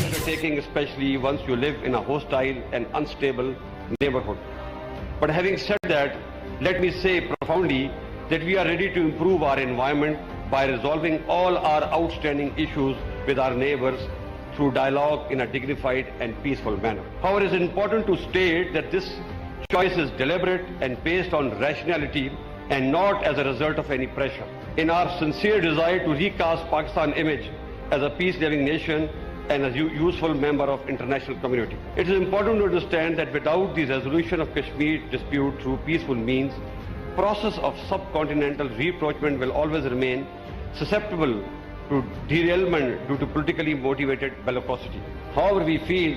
Undertaking, especially once you live in a hostile and unstable neighborhood. But having said that, let me say profoundly that we are ready to improve our environment by resolving all our outstanding issues with our neighbors through dialogue in a dignified and peaceful manner. However, it is important to state that this choice is deliberate and based on rationality and not as a result of any pressure. In our sincere desire to recast Pakistan's image as a peace-loving nation and as a useful member of international community, it is important to understand that without the resolution of Kashmir dispute through peaceful means, process of subcontinental rapprochement will always remain susceptible to derailment due to politically motivated bellicosity. However, we feel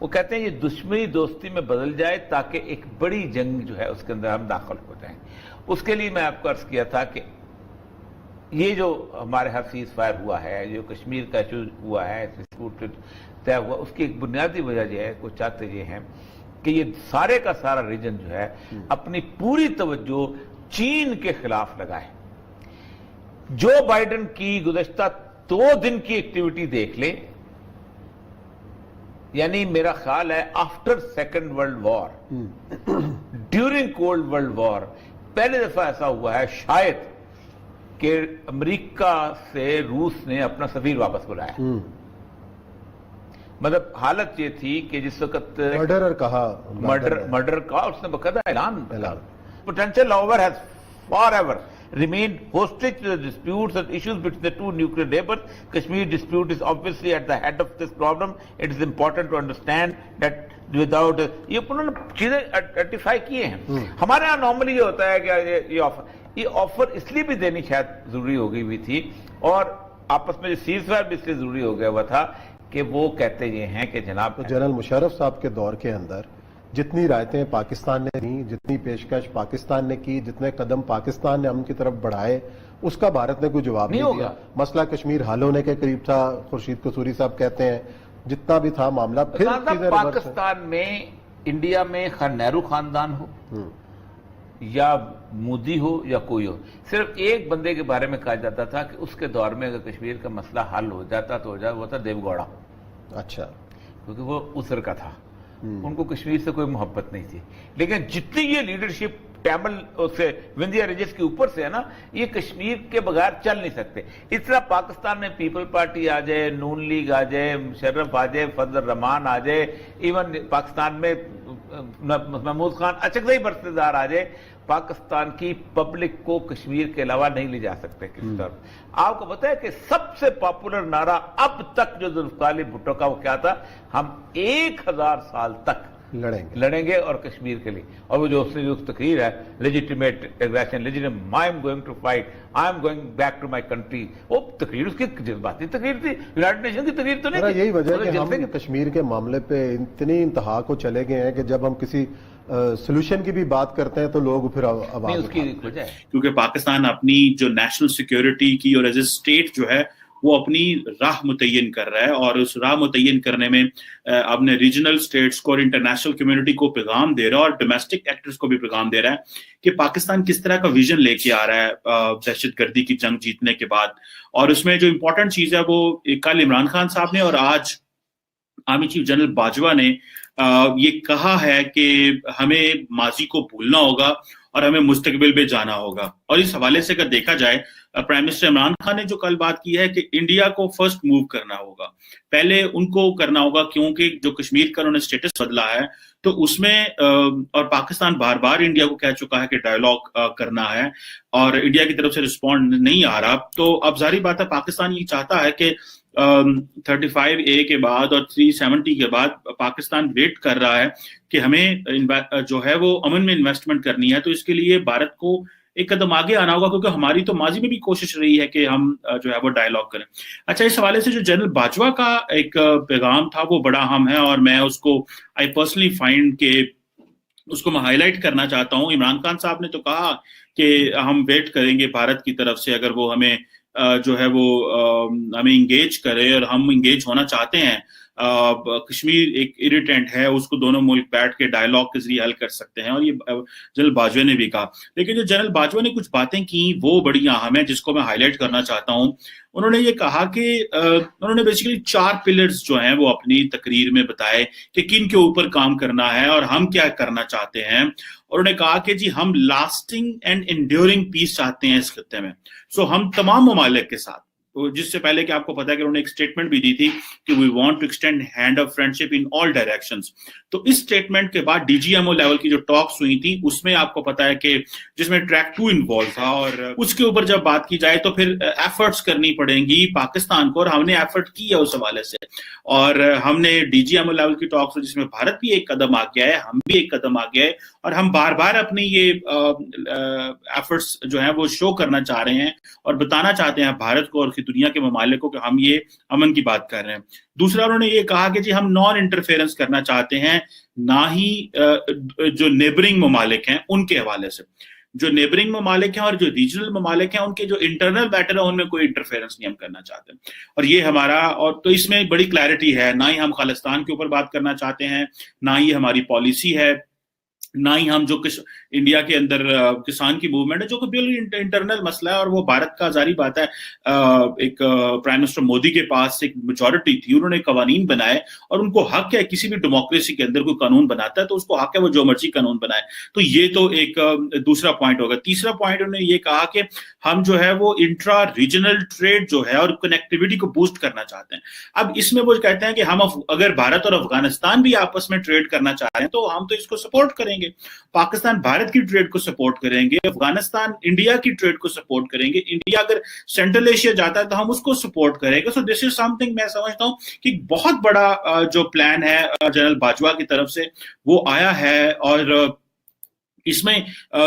وہ کہتے ہیں یہ دشمنی دوستی میں بدل جائے تاکہ ایک بڑی جنگ جو ہے اس کے اندر ہم داخل ہو جائیں. اس کے لیے میں آپ کو عرض کیا تھا کہ یہ جو ہمارے ہاں سیز فائر ہوا ہے, جو کشمیر کا ایشو ہوا ہے, ڈسپیوٹ طے ہوا, اس کی ایک بنیادی وجہ یہ ہے, کچھ چاہتے یہ ہیں کہ یہ سارے کا سارا ریجن جو ہے اپنی پوری توجہ چین کے خلاف لگائے. جو بائیڈن کی گزشتہ 2 دن کی ایکٹیویٹی دیکھ لیں, یعنی میرا خیال ہے after second world war, during cold world war, پہلے دفعہ ایسا ہوا ہے شاید کہ امریکہ سے روس نے اپنا سفیر واپس بلایا. مطلب حالت یہ تھی کہ جس وقت مرڈر کا اس نے باقاعدہ اعلان, potential war has forever remained hostage to the disputes and issues between the two nuclear neighbors. Kashmir dispute is obviously at the head of this problem. It is important to understand that without یہ انہوں نے چیزیں identify کیے ہیں. ہمارے یہاں normally یہ ہوتا ہے کہ یہ آفر اس لیے بھی دینی شاید ضروری ہو گئی ہوئی تھی, اور آپس میں جو سیز فائر بھی اس لیے ضروری ہو گیا ہوا تھا کہ وہ کہتے یہ ہیں کہ جناب جنرل مشرف صاحب کے دور کے اندر جتنی رائتیں پاکستان نے دی, جتنی پیشکش پاکستان نے کی, جتنے قدم پاکستان نے امن کی طرف بڑھائے, اس کا بھارت نے کوئی جواب نہیں دیا. مسئلہ کشمیر حل ہونے کے قریب تھا, خورشید قصوری صاحب کہتے ہیں, جتنا بھی تھا معاملہ پھر پاکستان میں, انڈیا میں خیر نہرو خاندان ہو یا مودی ہو یا کوئی ہو, صرف ایک بندے کے بارے میں کہا جاتا تھا کہ اس کے دور میں اگر کشمیر کا مسئلہ حل ہو جاتا تو ہو جائے, وہ تھا دیو گوڑا. اچھا, کیونکہ وہ اسر کا تھا, ان کو کشمیر سے کوئی محبت نہیں تھی. لیکن جتنی یہ لیڈرشپ ٹیمل سے وندھیا ریجز کے اوپر سے ہے نا, یہ کشمیر کے بغیر چل نہیں سکتے. اس طرح پاکستان میں پیپل پارٹی آ جائے, نون لیگ آ جائے, مشرف آ جائے, فضل الرحمان آ جائے, ایون پاکستان میں محمود خان اچکزئی برسدار آ جائے, پاکستان کی پبلک کو کشمیر کے علاوہ نہیں لے جا سکتے کسی طرف. آپ کو پتا ہے کہ سب سے پاپولر نعرہ اب تک جو ذوالفقار علی بھٹو کا وہ کیا تھا, ہم 1000 سال تک لڑیں گے اور کشمیر کے لیے. اور وہ جو اس نے جو تقریر ہے, legitimate aggression, legitimate, I am going to fight, I am going back to my country, وہ تقریر اس کی جذباتی تقریر تھی, یونائٹڈ نیشن کی تقریر تو نہیں. یہی وجہ ہے کہ ہم کشمیر کے معاملے پہ اتنی انتہا کو چلے گئے ہیں کہ جب ہم کسی سولوشن کی بھی بات کرتے ہیں تو لوگ پھر آواز اٹھاتے ہیں. کیونکہ پاکستان اپنی جو نیشنل سیکیورٹی کی اور ایز اے اسٹیٹ جو ہے وہ اپنی راہ متعین کر رہا ہے, اور اس راہ متعین کرنے میں اپنے ریجنل اسٹیٹس کو اور انٹرنیشنل کمیونٹی کو پیغام دے رہا ہے, اور ڈومیسٹک ایکٹرز کو بھی پیغام دے رہا ہے کہ پاکستان کس طرح کا ویژن لے کے آ رہا ہے دہشت گردی کی جنگ جیتنے کے بعد. اور اس میں جو امپورٹنٹ چیز ہے وہ کل عمران خان صاحب نے اور آج آرمی چیف جنرل باجوہ نے یہ کہا ہے کہ ہمیں ماضی کو بھولنا ہوگا اور ہمیں مستقبل پہ جانا ہوگا. اور اس حوالے سے اگر دیکھا جائے, پرائم منسٹر عمران خان نے جو کل بات کی ہے کہ انڈیا کو فرسٹ موو کرنا ہوگا, پہلے ان کو کرنا ہوگا, کیونکہ جو کشمیر کا انہوں نے اسٹیٹس بدلا ہے تو اس میں, اور پاکستان بار بار انڈیا کو کہہ چکا ہے کہ ڈائیلاگ کرنا ہے, اور انڈیا کی طرف سے رسپونڈ نہیں آ رہا. تو اب ظاہری بات ہے پاکستان یہ چاہتا ہے کہ 35A کے بعد اور 370 کے بعد پاکستان ویٹ کر رہا ہے کہ ہمیں جو ہے وہ امن میں انویسٹمنٹ کرنی ہے. تو اس کے لیے بھارت کو ایک قدم آگے آنا ہوگا, کیونکہ ہماری تو ماضی میں بھی کوشش رہی ہے کہ ہم جو ہے وہ ڈائیلاگ کریں. اچھا, اس حوالے سے جو جنرل باجوہ کا ایک پیغام تھا وہ بڑا اہم ہے, اور میں اس کو آئی پرسنلی فائنڈ کہ اس کو میں ہائی لائٹ کرنا چاہتا ہوں. عمران خان صاحب نے تو کہا کہ ہم ویٹ کریں گے بھارت کی طرف سے, اگر وہ ہمیں جو ہے وہ ہمیں انگیج کرے, اور ہم انگیج ہونا چاہتے ہیں. کشمیر ایک اریٹینٹ ہے, اس کو دونوں ملک بیٹھ کے ڈائیلاگ کے ذریعے حل کر سکتے ہیں, اور یہ جنرل باجوہ نے بھی کہا. لیکن جو جنرل باجوہ نے کچھ باتیں کی وہ بڑی اہم ہیں جس کو میں ہائی لائٹ کرنا چاہتا ہوں. انہوں نے یہ کہا کہ انہوں نے بیسیکلی 4 پلرز جو ہیں وہ اپنی تقریر میں بتائے کہ کن کے اوپر کام کرنا ہے اور ہم کیا کرنا چاہتے ہیں. اور انہوں نے کہا کہ جی ہم لاسٹنگ اینڈ انڈیورنگ پیس چاہتے ہیں اس خطے میں. سو ہم تمام ممالک کے ساتھ, جس سے پہلے کہ آپ کو پتا ہے کہ انہوں نے ایک اسٹیٹمنٹ بھی دی تھی کہ we want to extend hand of friendship in all directions. تو اس اسٹیٹمنٹ کے بعد DGMO لیول کی جو ٹاکس ہوئی تھی اس میں آپ کو پتا ہے کہ جس میں ٹریک 2 انوالو تھا, اور اس کے اوپر جب بات کی جائے تو پھر ایفرٹس کرنی پڑیں گی پاکستان کو, اور ہم نے ایفرٹ کی ہے اس حوالے سے. اور ہم نے DGMO لیول کی ٹاکس جس میں بھارت بھی ایک قدم آ گیا ہے, ہم بھی ایک قدم آ گیا ہے, اور ہم بار بار اپنی یہ ایفرٹس جو ہیں وہ شو کرنا چاہ رہے ہیں اور بتانا چاہتے ہیں بھارت کو اور دنیا کے ممالک کو کہ ہم یہ امن کی بات کر رہے ہیں. دوسرا انہوں نے یہ کہا کہ جی ہم نان انٹرفیئرنس کرنا چاہتے ہیں, نہ ہی جو نیبرنگ ممالک ہیں ان کے حوالے سے. جو نیبرنگ ممالک ہیں اور جو ریجنل ممالک ہیں ان کے جو انٹرنل میٹر ہے ان میں کوئی انٹرفیئرنس نہیں ہم کرنا چاہتے. اور یہ ہمارا, اور تو اس میں بڑی کلیئرٹی ہے, نہ ہی ہم خالستان کے اوپر بات کرنا چاہتے ہیں, نہ ہی ہماری پالیسی ہے, نہ ہی ہم جو انڈیا کے اندر کسان کی موومنٹ ہے جو کہ بالکل انٹرنل مسئلہ ہے. اور وہ بھارت کا ظاہری بات ہے, ایک پرائم منسٹر مودی کے پاس ایک میجورٹی تھی, انہوں نے قوانین بنائے اور ان کو حق ہے, کسی بھی ڈیموکریسی کے اندر کوئی قانون بناتا ہے تو اس کو حق ہے وہ جو مرضی قانون بنائے. تو یہ تو ایک دوسرا پوائنٹ ہوگا. تیسرا پوائنٹ انہوں نے یہ کہا کہ ہم جو ہے وہ انٹرا ریجنل ٹریڈ جو ہے اور کنیکٹیوٹی کو بوسٹ کرنا چاہتے ہیں. اب اس میں وہ کہتے ہیں کہ ہم اگر بھارت اور افغانستان بھی آپس میں ٹریڈ کرنا چاہ رہے ہیں تو ہم تو اس کو سپورٹ کریں گے. پاکستان بھارت کی ٹریڈ کو سپورٹ کریں گے, افغانستان انڈیا کی ٹریڈ کو سپورٹ کریں گے, انڈیا اگر سینٹرل ایشیا جاتا ہے تو ہم اس کو سپورٹ کریں گے. سو دس از سم تھنگ, میں سمجھتا ہوں کہ بہت بڑا جو پلان ہے جنرل باجوہ کی طرف سے وہ آیا ہے. اور اس میں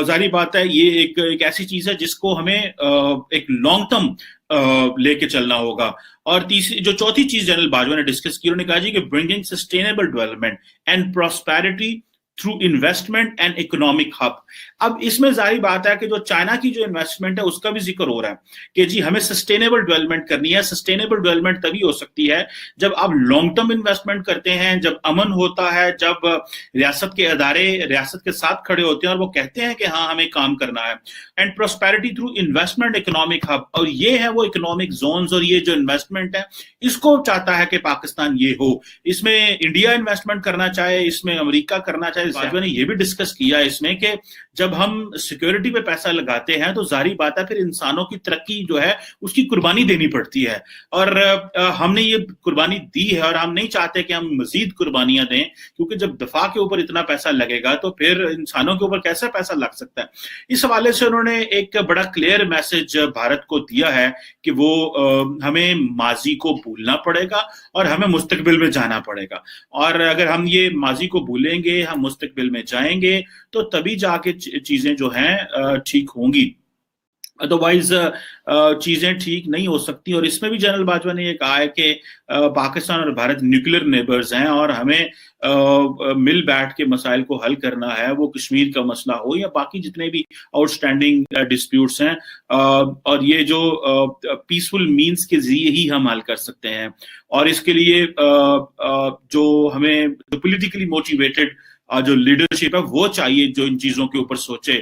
ظاہری بات ہے یہ ایک ایسی چیز ہے جس کو ہمیں ایک لانگ ٹرم لے کے چلنا ہوگا. اور جو چوتھی چیز جنرل باجوہ نے ڈسکس کی, انہوں نے کہا جی کہ bringing sustainable development and prosperity through investment and economic hub. اب اس میں ظاہری بات ہے کہ جو چائنا کی جو انویسٹمنٹ ہے اس کا بھی ذکر ہو رہا ہے کہ جی ہمیں سسٹینیبل ڈیولپمنٹ کرنی ہے. سسٹینیبل ڈیولپمنٹ تبھی ہو سکتی ہے جب آپ لانگ ٹرم انویسٹمنٹ کرتے ہیں, جب امن ہوتا ہے, جب ریاست کے ادارے ریاست کے ساتھ کھڑے ہوتے ہیں اور وہ کہتے ہیں کہ ہاں ہمیں کام کرنا ہے. And prosperity through investment economic hub, اور یہ ہے وہ اکنامک زونز, اور یہ جو انویسٹمنٹ ہے اس کو چاہتا ہے کہ پاکستان یہ ہو. اس میں انڈیا انویسٹمنٹ کرنا چاہے, اس میں امریکہ کرنا چاہے. باجوہ نے یہ بھی ڈسکس کیا اس میں کہ جب ہم سیکیورٹی پہ پیسہ لگاتے ہیں تو ظاہری بات ہے پھر انسانوں کی ترقی جو ہے اس کی قربانی دینی پڑتی ہے, اور ہم نے یہ قربانی دی ہے اور ہم نہیں چاہتے کہ ہم مزید قربانیاں دیں, کیونکہ جب دفاع کے اوپر اتنا پیسہ لگے گا تو پھر انسانوں کے اوپر کیسا پیسہ لگ سکتا ہے. اس حوالے سے انہوں نے ایک بڑا کلیئر میسج بھارت کو دیا ہے کہ وہ ہمیں ماضی کو بھولنا پڑے گا اور ہمیں مستقبل میں جانا پڑے گا. اور اگر ہم یہ ماضی کو بھولیں گے, ہم مستقبل میں جائیں گے تو تبھی جا کے چیزیں جو ہیں ٹھیک ہوں گی, ادروائز چیزیں ٹھیک نہیں ہو سکتی. اور اس میں بھی جنرل باجوہ نے یہ کہا ہے کہ پاکستان اور بھارت نیوکلیر نیبرز ہیں اور ہمیں مل بیٹھ کے مسائل کو حل کرنا ہے, وہ کشمیر کا مسئلہ ہو یا باقی جتنے بھی آؤٹ اسٹینڈنگ ڈسپیوٹس ہیں, اور یہ جو پیسفل مینس کے ذریعے ہی ہم حل کر سکتے ہیں. اور اس کے لیے جو ہمیں پولیٹیکلی موٹیویٹڈ جو لیڈرشپ ہے وہ چاہیے جو ان چیزوں کے اوپر سوچے.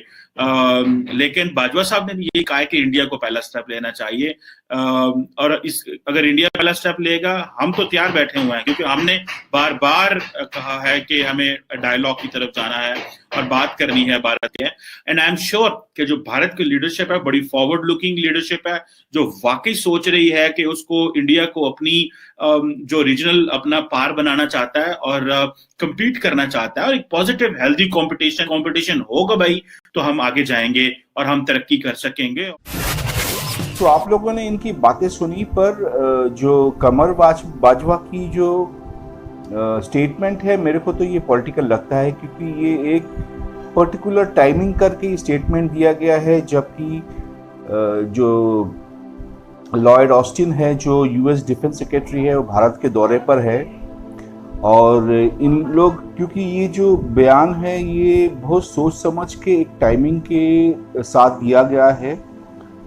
لیکن باجوہ صاحب نے بھی یہ کہا ہے کہ انڈیا کو پہلا سٹیپ لینا چاہیے, اور اگر انڈیا پہلا سٹیپ لے گا ہم تو تیار بیٹھے ہوئے ہیں, کیونکہ ہم نے بار بار کہا ہے کہ ہمیں ڈائیلاگ کی طرف جانا ہے اور بات کرنی ہے بھارت کے. اینڈ آئی ایم شیور کہ جو بھارت کی لیڈرشپ ہے بڑی فارورڈ لکنگ لیڈرشپ ہے, جو واقعی سوچ رہی ہے کہ اس کو انڈیا کو اپنی جو ریجنل اپنا پار بنانا چاہتا ہے اور کمپیٹ کرنا چاہتا ہے, اور ایک پازیٹیو ہیلدی کمپٹیشن ہوگا بھائی تو ہم آگے جائیں گے اور ہم ترقی کر سکیں گے. تو آپ لوگوں نے ان کی باتیں سنی, پر جو قمر باجوہ کی جو سٹیٹمنٹ ہے میرے کو تو یہ پولیٹیکل لگتا ہے, کیونکہ یہ ایک پرٹیکولر ٹائمنگ کر کے سٹیٹمنٹ دیا گیا ہے, جبکہ جو لائیڈ آسٹن ہے جو یو ایس ڈیفنس سیکریٹری ہے وہ بھارت کے دورے پر ہے, اور ان لوگ کیونکہ یہ جو بیان ہے یہ بہت سوچ سمجھ کے ایک ٹائمنگ کے ساتھ دیا گیا ہے.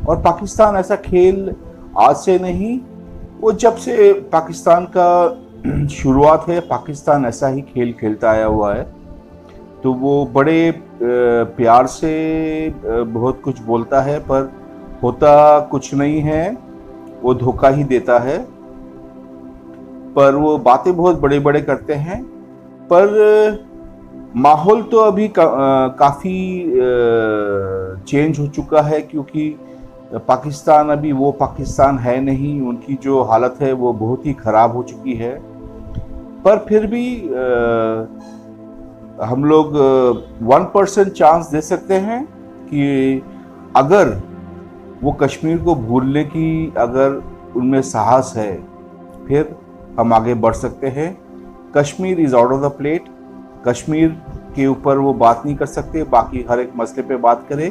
اور پاکستان ایسا کھیل آج سے نہیں, وہ جب سے پاکستان کا شروعات ہے پاکستان ایسا ہی کھیل کھیلتا آیا ہوا ہے. تو وہ بڑے پیار سے بہت کچھ بولتا ہے پر ہوتا کچھ نہیں ہے, وہ دھوکہ ہی دیتا ہے, پر وہ باتیں بہت بڑے بڑے کرتے ہیں. پر ماحول تو ابھی کافی چینج ہو چکا ہے, کیونکہ پاکستان ابھی وہ پاکستان ہے نہیں, ان کی جو حالت ہے وہ بہت ہی خراب ہو چکی ہے. پر پھر بھی ہم لوگ 1% چانس دے سکتے ہیں کہ اگر وہ کشمیر کو بھولنے کی اگر ان میں ساہس ہے پھر ہم آگے بڑھ سکتے ہیں. Kashmir is out of the plate, Kashmir کے اوپر وہ بات نہیں کر سکتے, باقی ہر ایک مسئلے پہ بات کرے.